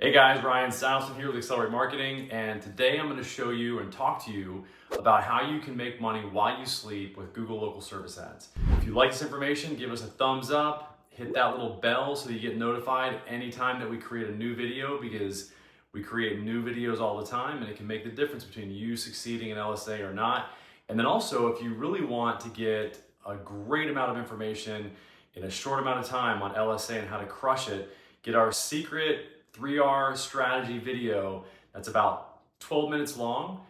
Hey guys, Ryan Stilson here with Accelerate Marketing, and today I'm going to show you and talk to you about how you can make money while you sleep with Google Local Service Ads. If you like this information, give us a thumbs up, hit that little bell so that you get notified anytime that we create a new video, because we create new videos all the time and it can make the difference between you succeeding in LSA or not. And then also, if you really want to get a great amount of information in a short amount of time on LSA and how to crush it, get our secret 3R strategy video that's about 12 minutes long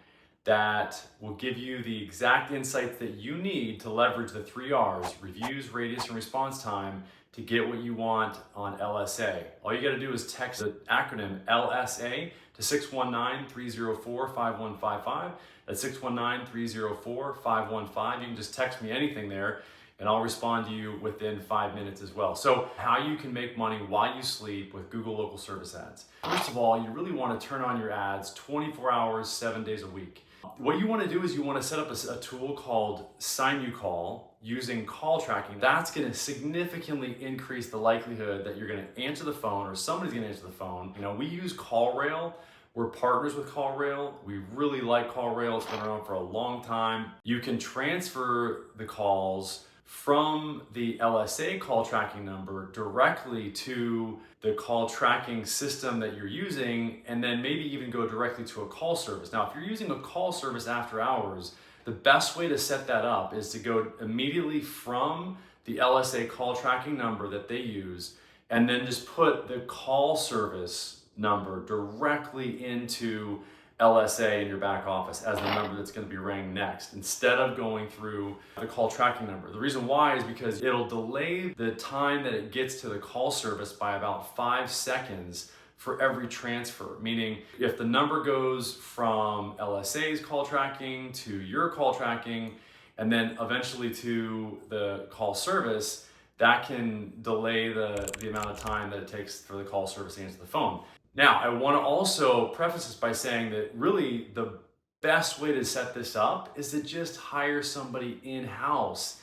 that will give you the exact insights that you need to leverage the 3Rs, reviews, radius, and response time, to get what you want on LSA. All you got to do is text the acronym LSA to 619-304-5155. That's 619-304-5155. You can just text me anything there and I'll respond to you within 5 minutes as well. So how you can make money while you sleep with Google Local Service Ads. First of all, you really want to turn on your ads 24 hours, 7 days a week. What you want to do is you want to set up a tool called Sign You Call using call tracking. That's going to significantly increase the likelihood that you're going to answer the phone or somebody's going to answer the phone. You know, we use CallRail. We're partners with CallRail. We really like CallRail. It's been around for a long time. You can transfer the calls from the LSA call tracking number directly to the call tracking system that you're using, and then maybe even go directly to a call service. Now, if you're using a call service after hours, the best way to set that up is to go immediately from the LSA call tracking number that they use, and then just put the call service number directly into LSA in your back office as the number that's going to be rang next, instead of going through the call tracking number. The reason why is because it'll delay the time that it gets to the call service by about 5 seconds for every transfer. Meaning, if the number goes from LSA's call tracking to your call tracking, and then eventually to the call service, that can delay the amount of time that it takes for the call service to answer the phone. Now, I want to also preface this by saying that really the best way to set this up is to just hire somebody in-house.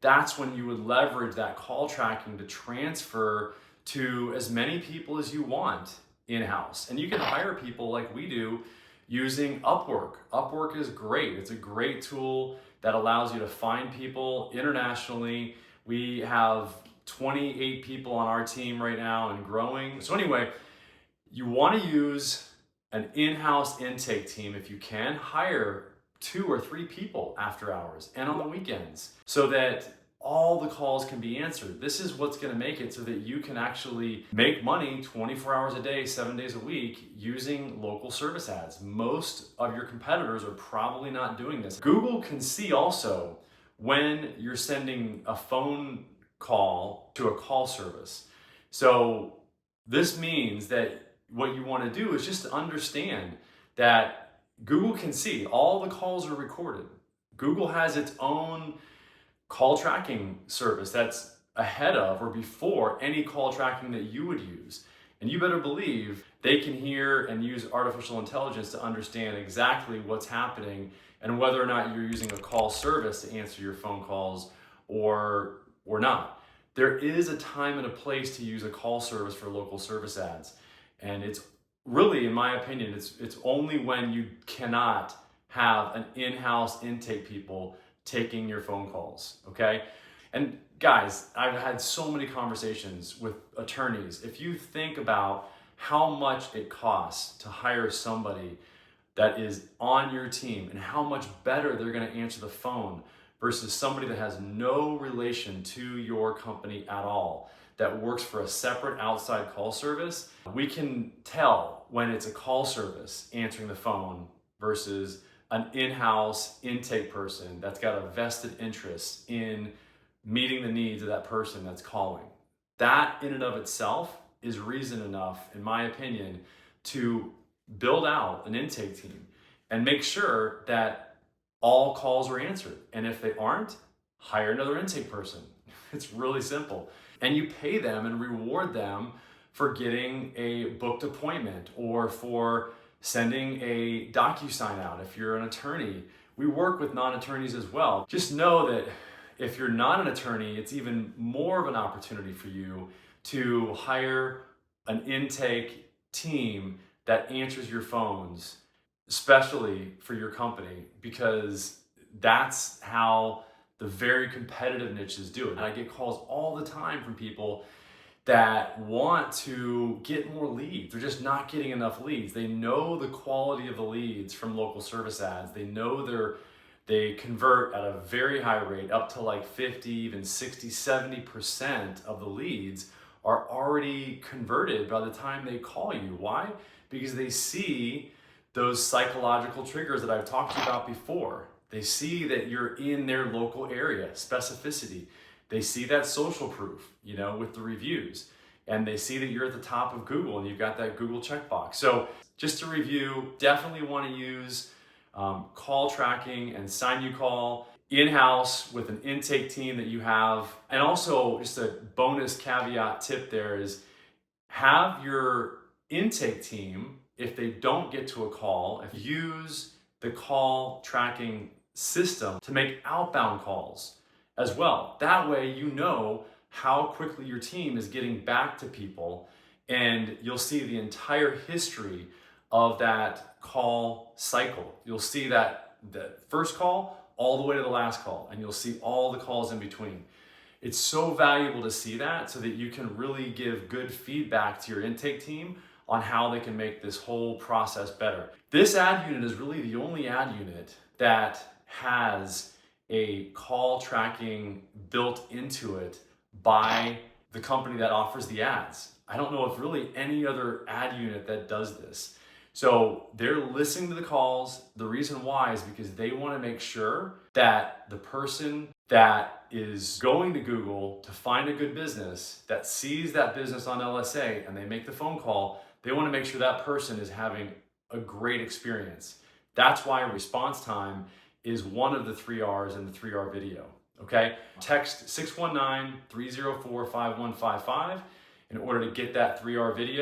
That's when you would leverage that call tracking to transfer to as many people as you want in-house. And you can hire people like we do using Upwork. Upwork is great. It's a great tool that allows you to find people internationally. We have 28 people on our team right now and growing. So anyway, you want to use an in-house intake team if you can. Hire 2 or 3 people after hours and on the weekends so that all the calls can be answered. This is what's going to make it so that you can actually make money 24 hours a day, 7 days a week using local service ads. Most of your competitors are probably not doing this. Google can see also when you're sending a phone call to a call service. So this means that what you want to do is just to understand that Google can see all the calls are recorded. Google has its own call tracking service that's ahead of or before any call tracking that you would use. And you better believe they can hear and use artificial intelligence to understand exactly what's happening and whether or not you're using a call service to answer your phone calls or not. There is a time and a place to use a call service for local service ads. And it's really, in my opinion, it's only when you cannot have an in-house intake people taking your phone calls, okay? And guys, I've had so many conversations with attorneys. If you think about how much it costs to hire somebody that is on your team and how much better they're gonna answer the phone versus somebody that has no relation to your company at all, that works for a separate outside call service, we can tell when it's a call service answering the phone versus an in-house intake person that's got a vested interest in meeting the needs of that person that's calling. That in and of itself is reason enough, in my opinion, to build out an intake team and make sure that all calls are answered. And if they aren't, hire another intake person. It's really simple. And you pay them and reward them for getting a booked appointment or for sending a DocuSign out. If you're an attorney, we work with non-attorneys as well. Just know that if you're not an attorney, it's even more of an opportunity for you to hire an intake team that answers your phones, especially for your company, because that's how the very competitive niches do it. And I get calls all the time from people that want to get more leads. They're just not getting enough leads. They know the quality of the leads from local service ads. They know they convert at a very high rate, up to like 50, even 60, 70% of the leads are already converted by the time they call you. Why? Because they see those psychological triggers that I've talked to you about before. They see that you're in their local area, specificity. They see that social proof, with the reviews. And they see that you're at the top of Google and you've got that Google checkbox. So just to review, definitely want to use call tracking and sign you call in-house with an intake team that you have. And also just a bonus caveat tip there is have your intake team, if they don't get to a call, use the call tracking system to make outbound calls as well. That way you know how quickly your team is getting back to people, and you'll see the entire history of that call cycle. You'll see that the first call all the way to the last call, and you'll see all the calls in between. It's so valuable to see that so that you can really give good feedback to your intake team on how they can make this whole process better. This ad unit is really the only ad unit that has a call tracking built into it by the company that offers the ads. I don't know if really any other ad unit that does this. So they're listening to the calls. The reason why is because they want to make sure that the person that is going to Google to find a good business, that sees that business on LSA and they make the phone call, they want to make sure that person is having a great experience. That's why response time is one of the 3 R's in the 3R video, okay? Text 619-304-5155 in order to get that 3R video.